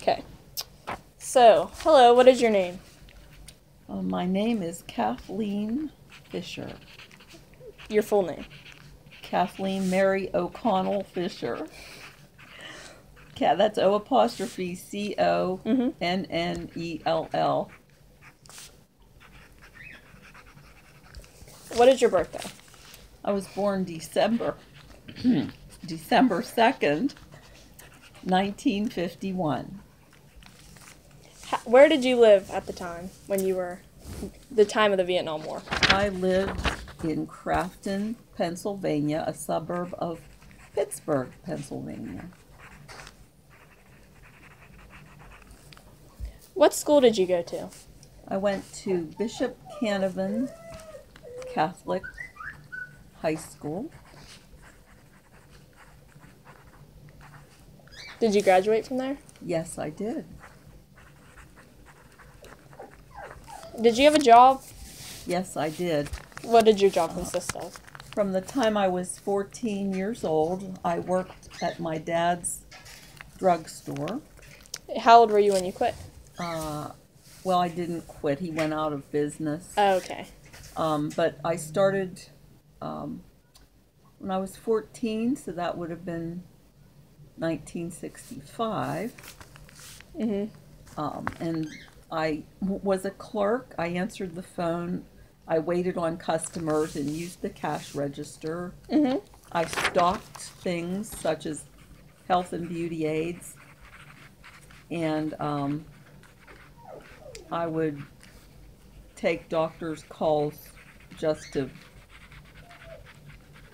Okay. So, hello, what is your name? My name is Kathleen Fisher. Your full name? Kathleen Mary O'Connell Fisher. That's O'Connell. What is your birthday? I was born December 2nd, 1951. Where did you live at the time when you were the time of the Vietnam War? I lived in Crafton, Pennsylvania, a suburb of Pittsburgh, Pennsylvania. What school did you go to? I went to Bishop Canavan Catholic High School. Did you graduate from there? Yes, I did. Did you have a job? Yes, I did. What did your job consist of? From the time I was 14 years old, I worked at my dad's drugstore. How old were you when you quit? Well, I didn't quit. He went out of business. Oh, okay. But I started when I was 14, so that would have been 1965. And I was a clerk. I answered the phone. I waited on customers and used the cash register. I stocked things such as health and beauty aids. And I would take doctors' calls just to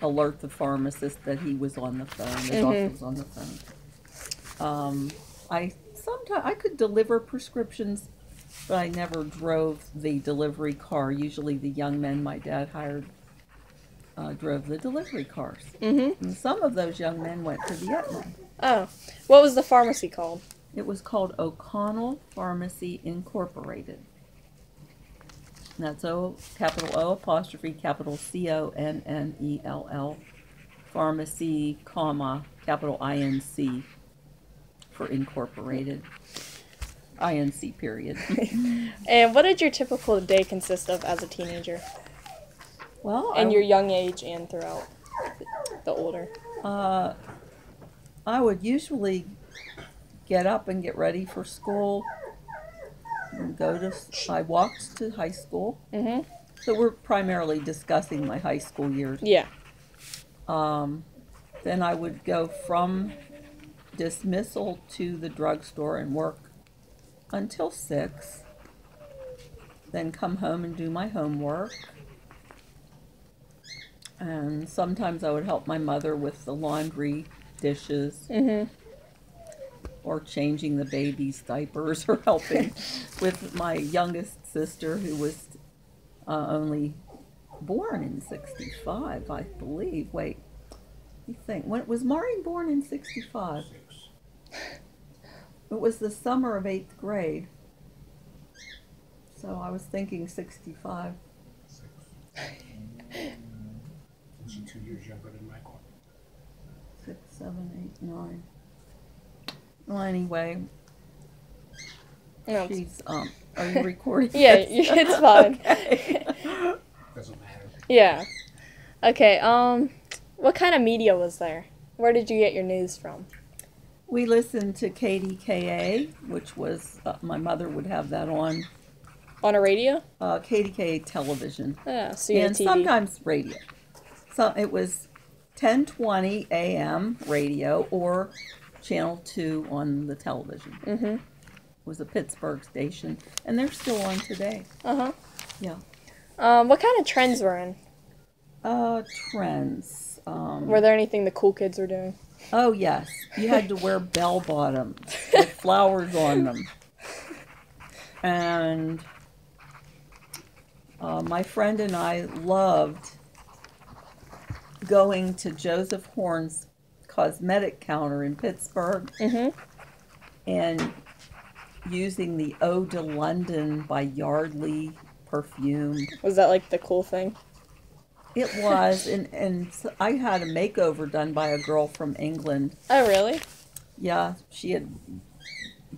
alert the pharmacist that he was on the phone, the doctor was on the phone. I could deliver prescriptions, but I never drove the delivery car. Usually the young men my dad hired drove the delivery cars. And some of those young men went to Vietnam. Oh. What was the pharmacy called? It was called O'Connell Pharmacy Incorporated. And that's capital O apostrophe capital CONNELL pharmacy, comma, capital INC for incorporated. INC period. And what did your typical day consist of as a teenager? Well, in your young age and throughout the older? I would usually get up and get ready for school. And I walked to high school. So we're primarily discussing my high school years. Yeah. Then I would go from dismissal to the drugstore and work until 6. Then come home and do my homework. And sometimes I would help my mother with the laundry, dishes, or changing the baby's diapers, or helping with my youngest sister, who was only born in 65, I believe. Wait, you think, when was Maureen born in 65? It was the summer of 8th grade. So I was thinking 65. She's 2 years younger than Michael. 6, 7, 8, 9. Well, anyway, No. she's, are you recording? Yeah, this? it's fine. Okay. Doesn't matter. Yeah. Okay, what kind of media was there? Where did you get your news from? We listened to KDKA, which was, my mother would have that on. On a radio? KDKA television. Yeah, so you had And TV. sometimes radio. So it was 1020 AM radio or Channel 2 on the television. It was a Pittsburgh station, and they're still on today. Yeah. What kind of trends were in? Trends. Were there anything the cool kids were doing? Oh, yes. You had to wear bell bottoms with flowers on them. And my friend and I loved going to Joseph Horn's cosmetic counter in Pittsburgh and using the Eau de London by Yardley perfume. Was that like the cool thing? It was, and I had a makeover done by a girl from England. Oh, really? Yeah, she had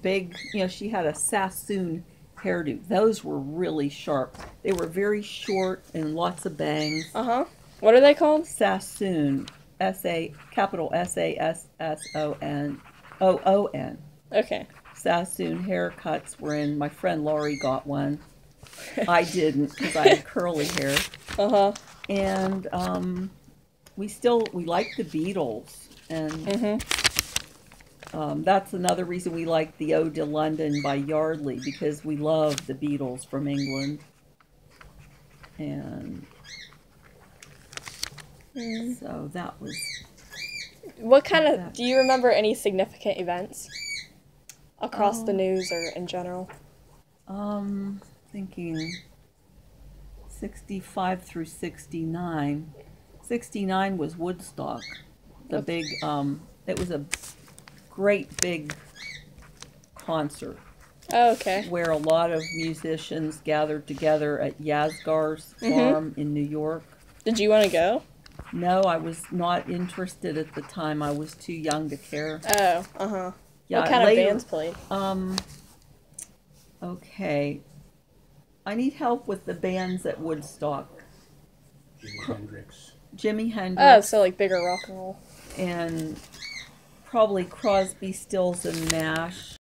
big, she had a Sassoon hairdo. Those were really sharp. They were very short and lots of bangs. Uh-huh. What are they called? Sassoon. Capital Sassoon. Okay. Sassoon haircuts were in. My friend Laurie got one. I didn't because I had curly hair. Uh-huh. And we like the Beatles, and that's another reason we like the Ode to London by Yardley, because we love the Beatles from England. And so that was. What kind of, do you remember any significant events across the news or in general? Thinking 65 through 69. 69 was Woodstock. The big, it was a great big concert. Oh, okay. Where a lot of musicians gathered together at Yasgar's farm in New York. Did you want to go? No, I was not interested at the time. I was too young to care. Oh, uh-huh. Yeah, what kind later, of bands played? Okay. I need help with the bands at Woodstock. Jimi Hendrix. Oh, so like bigger rock and roll. And probably Crosby, Stills, and Nash.